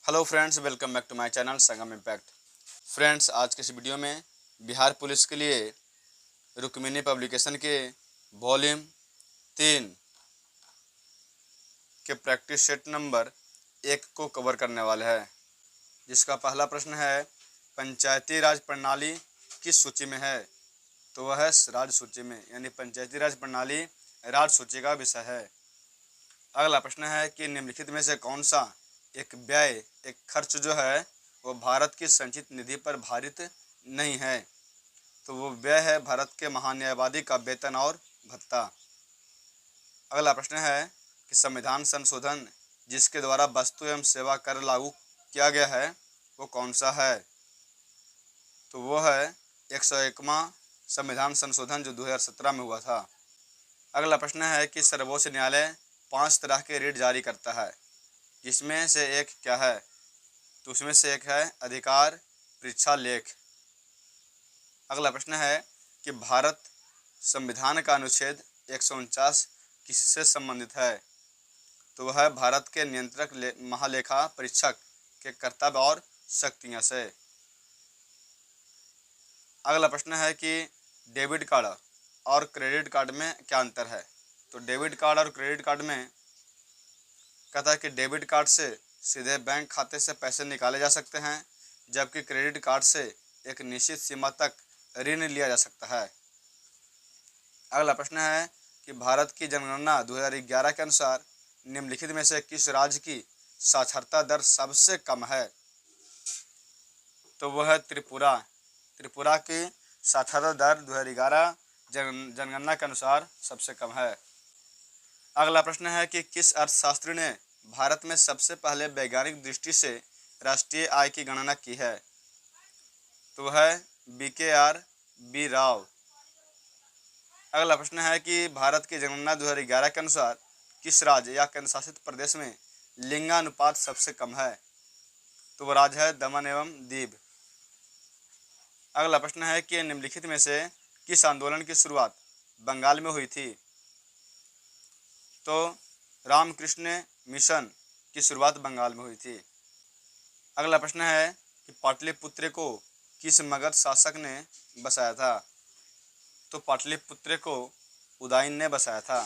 Hello friends, welcome back to my channel Sangam impact. Friends, आज के इस वीडियो में बिहार पुलिस के लिए रुक्मिनी पब्लिकेशन के वॉल्यूम 3 के प्रैक्टिस सेट नंबर 1 को कवर करने वाले हैं, जिसका पहला प्रश्न है पंचायती राज प्रणाली किस सूची में है। तो वह है राज्य सूची में, यानी पंचायती राज प्रणाली राज्य सूची का विषय है। अगला प्रश्न है कि निम्नलिखित में से कौन सा एक व्यय, एक खर्च जो है वो भारत की संचित निधि पर भारित नहीं है। तो वो व्यय है भारत के महान्यायवादी का वेतन और भत्ता। अगला प्रश्न है कि संविधान संशोधन जिसके द्वारा वस्तु एवं सेवा कर लागू किया गया है वो कौन सा है। तो वो है 101वां संविधान संशोधन जो 2017 में हुआ था। अगला प्रश्न है कि सर्वोच्च न्यायालय 5 तरह के रिट जारी करता है, जिसमें से एक क्या है। तो उसमें से एक है अधिकार परीक्षा लेख। अगला प्रश्न है कि भारत संविधान का अनुच्छेद 149 किससे संबंधित है। तो वह है भारत के नियंत्रक महालेखा परीक्षक के कर्तव्य और शक्तियां से। अगला प्रश्न है कि डेबिट कार्ड और क्रेडिट कार्ड में क्या अंतर है। तो डेबिट कार्ड और क्रेडिट कार्ड में कहता है कि डेबिट कार्ड से सीधे बैंक खाते से पैसे निकाले जा सकते हैं, जबकि क्रेडिट कार्ड से एक निश्चित सीमा तक ऋण लिया जा सकता है। अगला प्रश्न है कि भारत की जनगणना 2011 के अनुसार निम्नलिखित में से किस राज्य की साक्षरता दर सबसे कम है। तो वह है त्रिपुरा। त्रिपुरा की साक्षरता दर 2011 जनगणना के अनुसार सबसे कम है। अगला प्रश्न है कि किस अर्थशास्त्री ने भारत में सबसे पहले वैज्ञानिक दृष्टि से राष्ट्रीय आय की गणना की है। तो वह है BKR बी राव। अगला प्रश्न है कि भारत की जनगणना 2011 के अनुसार किस राज्य या केंद्र शासित प्रदेश में लिंगानुपात सबसे कम है। तो वह राज्य है दमन एवं दीव। अगला प्रश्न है कि निम्नलिखित में से किस आंदोलन की शुरुआत बंगाल में हुई थी। तो रामकृष्ण मिशन की शुरुआत बंगाल में हुई थी। अगला प्रश्न है कि पाटलिपुत्र को किस मगध शासक ने बसाया था। तो पाटलिपुत्र को उदयन ने बसाया था।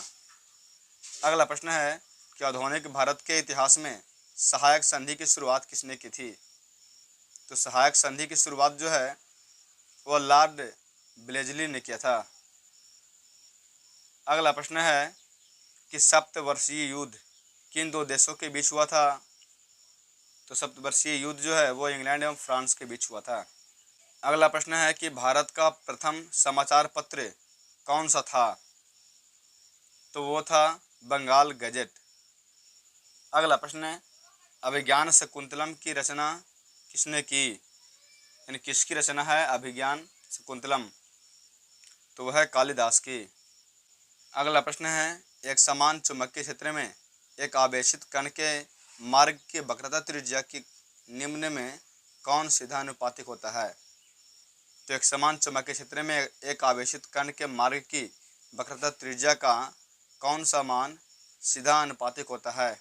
अगला प्रश्न है कि आधुनिक भारत के इतिहास में सहायक संधि की शुरुआत किसने की थी। तो सहायक संधि की शुरुआत जो है वह लॉर्ड ब्लेजली ने किया था। अगला प्रश्न है कि सप्तवर्षीय युद्ध किन दो देशों के बीच हुआ था। तो सप्तवर्षीय युद्ध जो है वो इंग्लैंड एवं फ्रांस के बीच हुआ था। अगला प्रश्न है कि भारत का प्रथम समाचार पत्र कौन सा था। तो वो था बंगाल गजेट। अगला प्रश्न है अभिज्ञान शकुंतलम की रचना किसने की, यानी किसकी रचना है अभिज्ञान शकुंतलम। तो वह है कालिदास की। अगला प्रश्न है एक समान चुंबकीय क्षेत्र में एक आवेशित कण के मार्ग की वक्रता त्रिज्या की निम्न में कौन सीधा अनुपातिक होता है। तो एक समान चुंबकीय क्षेत्र में एक आवेशित कण के मार्ग की वक्रता त्रिज्या का कौन सा मान सीधा अनुपातिक होता है।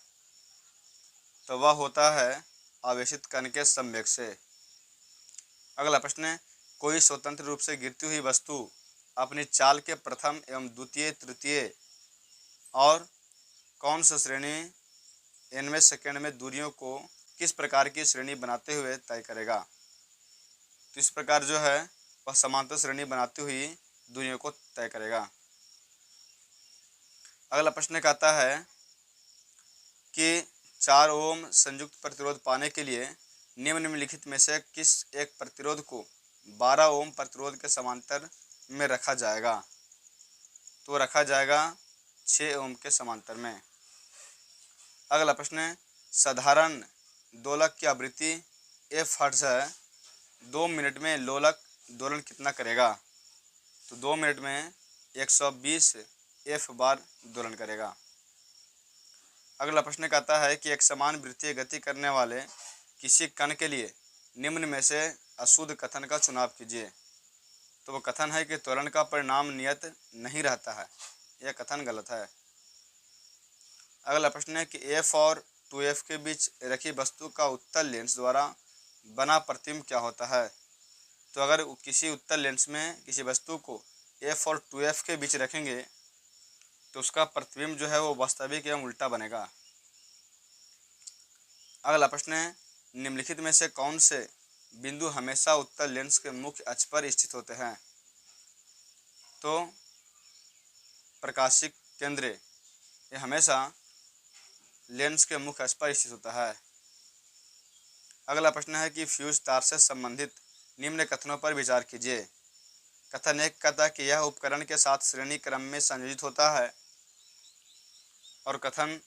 तो वह होता है आवेशित कण के संवेग से। अगला प्रश्न है कोई स्वतंत्र रूप से गिरती हुई वस्तु अपनी चाल के प्रथम एवं द्वितीय तृतीय और कौन सा श्रेणी nवें सेकंड में दूरियों को किस प्रकार की श्रेणी बनाते हुए तय करेगा। तो इस प्रकार जो है वह समांतर श्रेणी बनाती हुई दूरियों को तय करेगा। अगला प्रश्न कहता है कि 4 ओम संयुक्त प्रतिरोध पाने के लिए निम्नलिखित में से किस एक प्रतिरोध को 12 ओम प्रतिरोध के समांतर में रखा जाएगा। तो रखा जाएगा 6 ओम के समांतर में। अगला प्रश्न है साधारण दोलक की आवृत्ति f हर्ट्ज है, 2 मिनट में लोलक दोलन कितना करेगा। तो 2 मिनट में 120 f बार दोलन करेगा। अगला प्रश्न कहता है कि एक समान वृत्तीय गति करने वाले किसी कण के लिए निम्न में से अशुद्ध कथन का चुनाव कीजिए। तो वो कथन है कि त्वरण का परिणाम नियत नहीं रहता है, यह कथन गलत है। अगला प्रश्न है कि f और 2F के बीच रखी वस्तु का उत्तल लेंस द्वारा बना प्रतिबिंब क्या होता है? तो अगर किसी उत्तल लेंस में किसी वस्तु को F और 2F के बीच रखेंगे तो उसका प्रतिबिंब जो है वो वास्तविक एवं उल्टा बनेगा। अगला प्रश्न है, निम्नलिखित में से कौन से बिंदु हमेशा उत्तल लेंस के मुख्य अक्ष पर स्थित होते हैं? तो प्रकाशिक केंद्र ये हमेशा लेंस के मुख्य अक्ष पर स्थित होता है। अगला प्रश्न है कि फ्यूज तार से संबंधित निम्न कथनों पर विचार कीजिए। कथन 1 कहता है कि यह उपकरण के साथ श्रेणी क्रम में संयोजित होता है, और कथन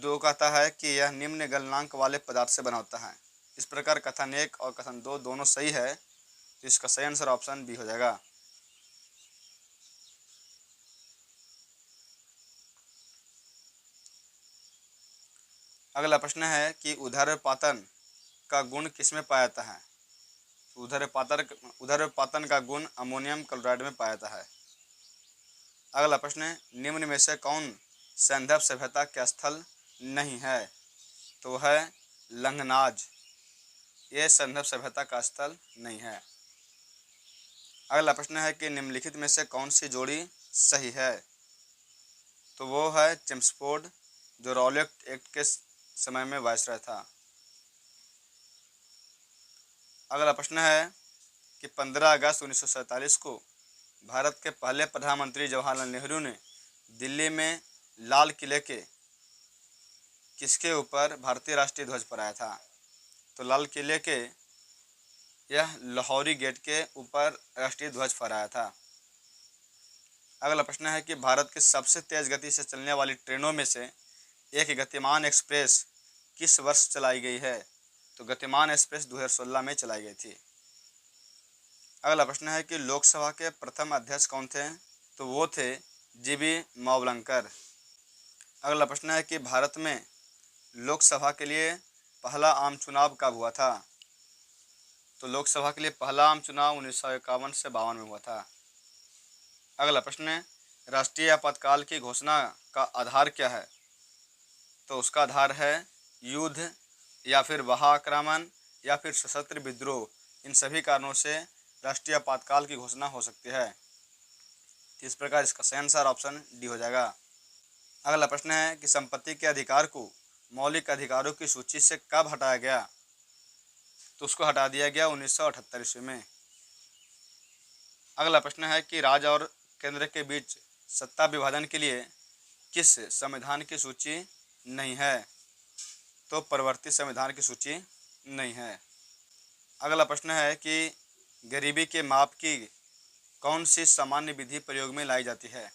2 कहता है कि यह निम्न गलनांक वाले पदार्थ से बना होता है। इस प्रकार कथन 1 और कथन 2 दोनों सही है, तो इसका सही आंसर ऑप्शन बी हो जाएगा। अगला प्रश्न है कि ऊर्ध्वपातन का गुण किसमें पाया जाता है? ऊर्ध्वपातन का गुण अमोनियम क्लोराइड में पाया जाता है। अगला प्रश्न है, निम्न में से कौन सैंधव सभ्यता का स्थल नहीं है? तो है लंघनाज, ये सैंधव सभ्यता का स्थल नहीं है। अगला प्रश्न है कि निम्नलिखित में से कौन सी जोड़ी सही है? तो वो है चेम्सफोर्ड, जो रॉलेट एक्ट के समय में वायसराय था। अगला प्रश्न है कि 15 अगस्त 1947 को भारत के पहले प्रधानमंत्री जवाहरलाल नेहरू ने दिल्ली में लाल किले के किसके ऊपर भारतीय राष्ट्रीय ध्वज फहराया था? तो लाल किले के यह लाहौरी गेट के ऊपर राष्ट्रीय ध्वज फहराया था। अगला प्रश्न है कि भारत की सबसे तेज गति से चलने वाली ट्रेनों में से एक गतिमान एक्सप्रेस किस वर्ष चलाई गई है? तो गतिमान एक्सप्रेस 2016 में चलाई गई थी। अगला प्रश्न है कि लोकसभा के प्रथम अध्यक्ष कौन थे? तो वो थे जीबी मावलंकर। अगला प्रश्न है कि भारत में लोकसभा के लिए पहला आम चुनाव कब हुआ था? तो लोकसभा के लिए पहला आम चुनाव 1951 से 52 में हुआ था। अगला प्रश्न है, राष्ट्रीय आपातकाल की घोषणा का आधार क्या है? तो उसका आधार है युद्ध या फिर महाआक्रमण या फिर सशस्त्र विद्रोह। इन सभी कारणों से राष्ट्रीय आपातकाल की घोषणा हो सकती है। इस प्रकार इसका सही आंसर ऑप्शन डी हो जाएगा। अगला प्रश्न है कि संपत्ति के अधिकार को मौलिक अधिकारों की सूची से कब हटाया गया? तो उसको हटा दिया गया 1978 ईस्वी में। अगला प्रश्न है कि राज्य और केंद्र के बीच सत्ता विभाजन के लिए किस संविधान की सूची नहीं है? तो प्रवर्ती संविधान की सूची नहीं है। अगला प्रश्न है कि गरीबी के माप की कौन सी सामान्य विधि प्रयोग में लाई जाती है?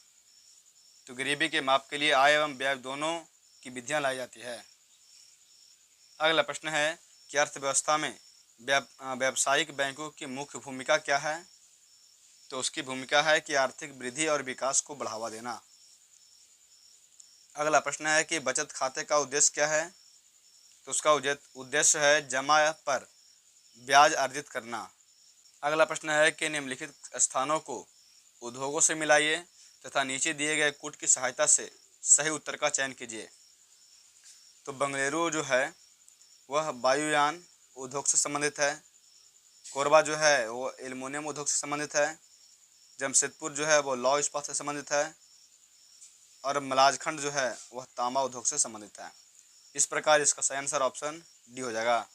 तो गरीबी के माप के लिए आय एवं व्यय दोनों की विधियां लाई जाती है। अगला प्रश्न है कि अर्थव्यवस्था में व्यावसायिक बैंकों की मुख्य भूमिका क्या है? तो उसकी भूमिका है कि आर्थिक वृद्धि और विकास को बढ़ावा देना। अगला प्रश्न है कि बचत खाते का उद्देश्य क्या है? तो उसका उद्देश्य है जमा पर ब्याज अर्जित करना। अगला प्रश्न है कि निम्नलिखित स्थानों को उद्योगों से मिलाइए तथा नीचे दिए गए कूट की सहायता से सही उत्तर का चयन कीजिए। तो बंगलुरु जो है वह वायुयान उद्योग से संबंधित है। कोरबा जो है वो एल्युमिनियम उद्योग से संबंधित है। जमशेदपुर जो है वो लौह इस्पात से संबंधित है। और मलाजखंड जो है वह तांबा उद्योग से संबंधित है। इस प्रकार इसका सही आंसर ऑप्शन डी हो जाएगा।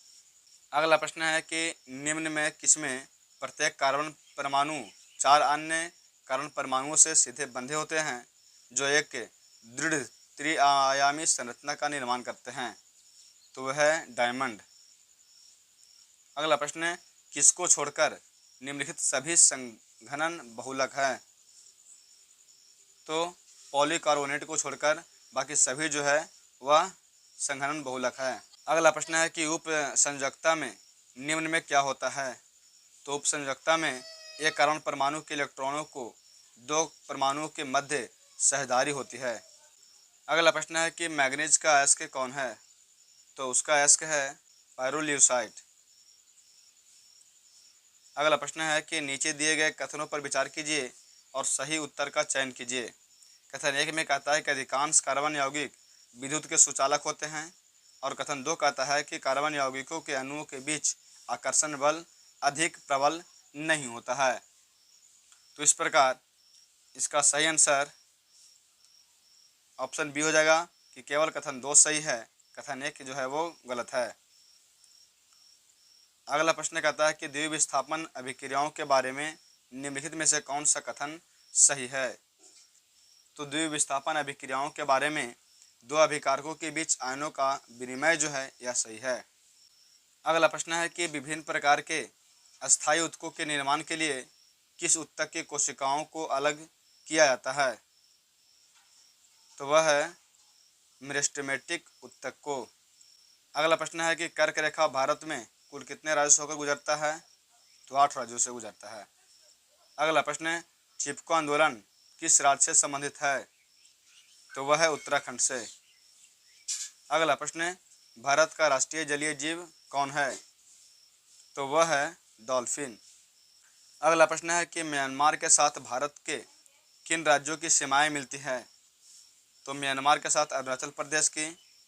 अगला प्रश्न है कि निम्न में किसमें प्रत्येक कार्बन परमाणु 4 अन्य कार्बन परमाणुओं से सीधे बंधे होते हैं जो एक दृढ़ त्रिआयामी संरचना का निर्माण करते हैं? तो वह है डायमंड। अगला प्रश्न है किसको छोड़कर निम्नलिखित सभी संघनन बहुलक है? तो पॉलीकार्बोनेट को छोड़कर बाकी सभी जो है वह संघनन बहुलक है। अगला प्रश्न है कि उप संयोजकता में निम्न में क्या होता है? तो उप संयोजकता में एक कार्बन परमाणु के इलेक्ट्रॉनों को 2 परमाणुओं के मध्य साझेदारी होती है। अगला प्रश्न है कि मैग्नीज का अयस्क कौन है? तो उसका अयस्क है पायरोल्यूसाइड। अगला प्रश्न है कि नीचे दिए गए कथनों पर विचार कीजिए और सही उत्तर का चयन कीजिए। कथन 1 में कहता है कि अधिकांश कार्बन यौगिक विद्युत के सुचालक होते हैं। और कथन 2 कहता है कि कार्बन यौगिकों के अणुओं के बीच आकर्षण बल अधिक प्रबल नहीं होता है। तो इस प्रकार इसका सही आंसर ऑप्शन बी हो जाएगा कि केवल कथन 2 सही है, कथन 1 जो है वो गलत है। अगला प्रश्न कहता है कि द्विविस्थापन अभिक्रियाओं के बारे में निम्नलिखित में से कौन सा कथन सही है। तो द्विविस्थापन अभिक्रियाओं के बारे में दो अभिकारकों के बीच आयनों का विनिमय जो है यह सही है। अगला प्रश्न है कि विभिन्न प्रकार के अस्थायी ऊतकों के निर्माण के लिए किस ऊतक की कोशिकाओं को अलग किया जाता है। तो वह है मेरिस्टेमेटिक ऊतक को। अगला प्रश्न है कि कर्क रेखा भारत में कुल कितने राज्यों से होकर गुजरता है। तो 8 राज्यों से गुजरता है। अगला प्रश्न है चिपको आंदोलन किस राज्य से संबंधित है। तो वह है उत्तराखंड से। अगला प्रश्न है भारत का राष्ट्रीय जलीय जीव कौन है। तो वह है डॉल्फिन। अगला प्रश्न है कि म्यांमार के साथ भारत के किन राज्यों की सीमाएं मिलती है। तो म्यांमार के साथ अरुणाचल प्रदेश की,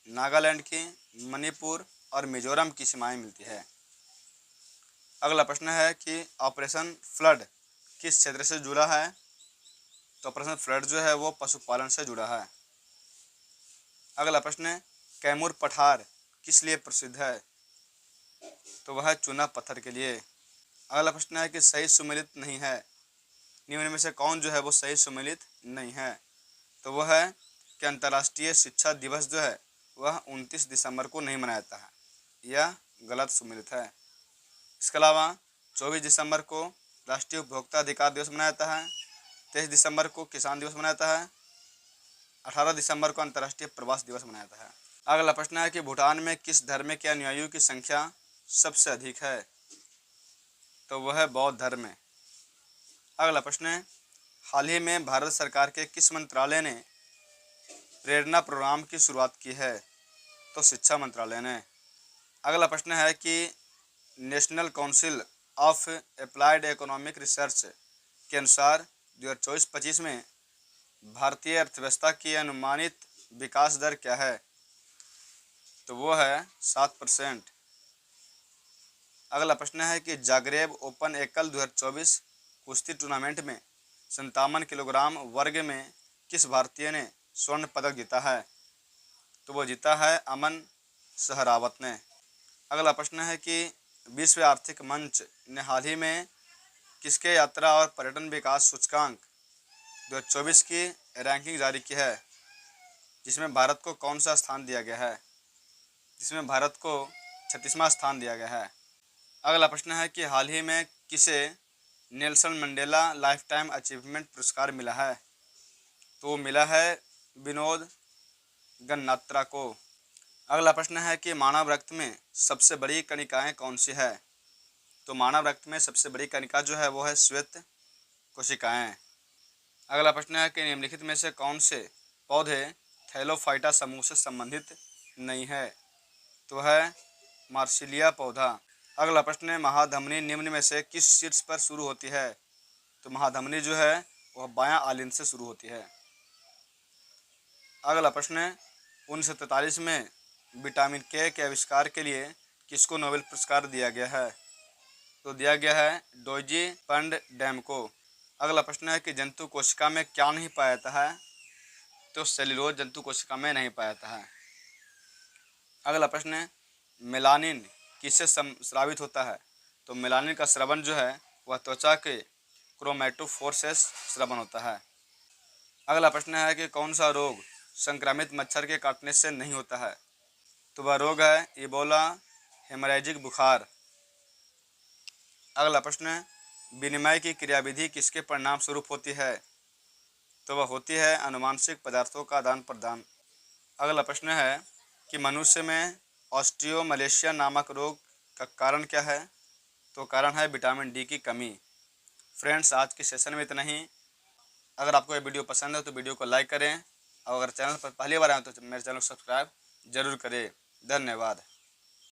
नागालैंड की, मणिपुर और मिजोरम की सीमाएं मिलती है। अगला प्रश्न है कि ऑपरेशन फ्लड किस क्षेत्र से जुड़ा है। तो ऑपरेशन फ्लड जो है वो पशुपालन से जुड़ा है। अगला प्रश्न है कैमूर पठार किस लिए प्रसिद्ध है। तो वह चूना पत्थर के लिए। अगला प्रश्न है कि सही सुमेलित नहीं है, निम्न में से कौन जो है वो सही सुमेलित नहीं है। तो वह है कि अंतर्राष्ट्रीय शिक्षा दिवस जो है वह 29 दिसंबर को नहीं मनाया जाता है, यह गलत सुमेलित है। इसके अलावा 24 दिसंबर को राष्ट्रीय उपभोक्ता अधिकार दिवस मनाया जाता है, 23 दिसंबर को किसान दिवस मनाया जाता है, 18 दिसंबर को अंतर्राष्ट्रीय प्रवास दिवस मनाया जाता है। अगला प्रश्न है कि भूटान में किस धर्म के अनुयायियों की संख्या सबसे अधिक है। तो वह है बौद्ध धर्म है। अगला प्रश्न है हाल ही में भारत सरकार के किस मंत्रालय ने प्रेरणा प्रोग्राम की शुरुआत की है। तो शिक्षा मंत्रालय ने। अगला प्रश्न है कि national council of applied economic research के अनुसार 2024-25 में भारतीय अर्थव्यवस्था की अनुमानित विकास दर क्या है। तो वो है 7%। अगला प्रश्न है कि जागरेब ओपन एकल 2024 कुश्ती टूर्नामेंट में 57 किलोग्राम वर्ग में किस भारतीय ने स्वर्ण पदक जीता है। तो वो जीता है अमन सहरावत ने। अगला प्रश्न है कि विश्व आर्थिक मंच ने हाल ही में किसके यात्रा और पर्यटन विकास सूचकांक 2024 की रैंकिंग जारी की है, जिसमें भारत को कौन सा स्थान दिया गया है। जिसमें भारत को 36वां स्थान दिया गया है। अगला प्रश्न है कि हाल ही में किसे Nelson Mandela life time achievement पुरस्कार मिला है। तो वो मिला है विनोद गन्नात्रा को। अगला प्रश्न है कि मानव रक्त में सबसे बड़ी कणिकाएं कौन सी है। तो मानव रक्त में सबसे बड़ी कणिका जो है वो है श्वेत कोशिकाएं। अगला प्रश्न है कि निम्नलिखित में से कौन से पौधे थैलोफाइटा समूह से संबंधित नहीं है। तो है मार्सिलिया पौधा। अगला प्रश्न है महाधमनी निम्न में से किस शीर्ष पर शुरू होती है। तो महाधमनी जो है वह बायां आलिंद से शुरू होती है। अगला प्रश्न है 1943 में विटामिन के आविष्कार के लिए किसको नोबेल पुरस्कार दिया गया है। तो दिया गया है डोजी पंडडैम को। अगला प्रश्न है कि जंतु कोशिका में क्या नहीं पाया जाता है। तो सेल्यूलोज जंतु कोशिका में नहीं पाया जाता है। अगला प्रश्न है मेलानिन किससे स्रावित होता है। तो मेलानिन का स्रवन जो है वह त्वचा के क्रोमेटोफोर से स्रवन होता है। अगला प्रश्न है कि कौन सा रोग संक्रमित मच्छर के काटने से नहीं होता है। तो वह रोग है इबोला हेमरेजिक बुखार। अगला प्रश्न है विनिमय की क्रियाविधि किसके परिणाम स्वरूप होती है। तो वह होती है अनुवांशिक पदार्थों का आदान प्रदान। अगला प्रश्न है कि मनुष्य में ऑस्टियोमलेशिया नामक रोग का कारण क्या है। तो कारण है विटामिन डी की कमी। फ्रेंड्स आज के सेशन में इतना ही। अगर आपको ये वीडियो पसंद है तो वीडियो को लाइक करें और अगर चैनल पर पहली बार आए तो मेरे चैनल को सब्सक्राइब जरूर करें। धन्यवाद।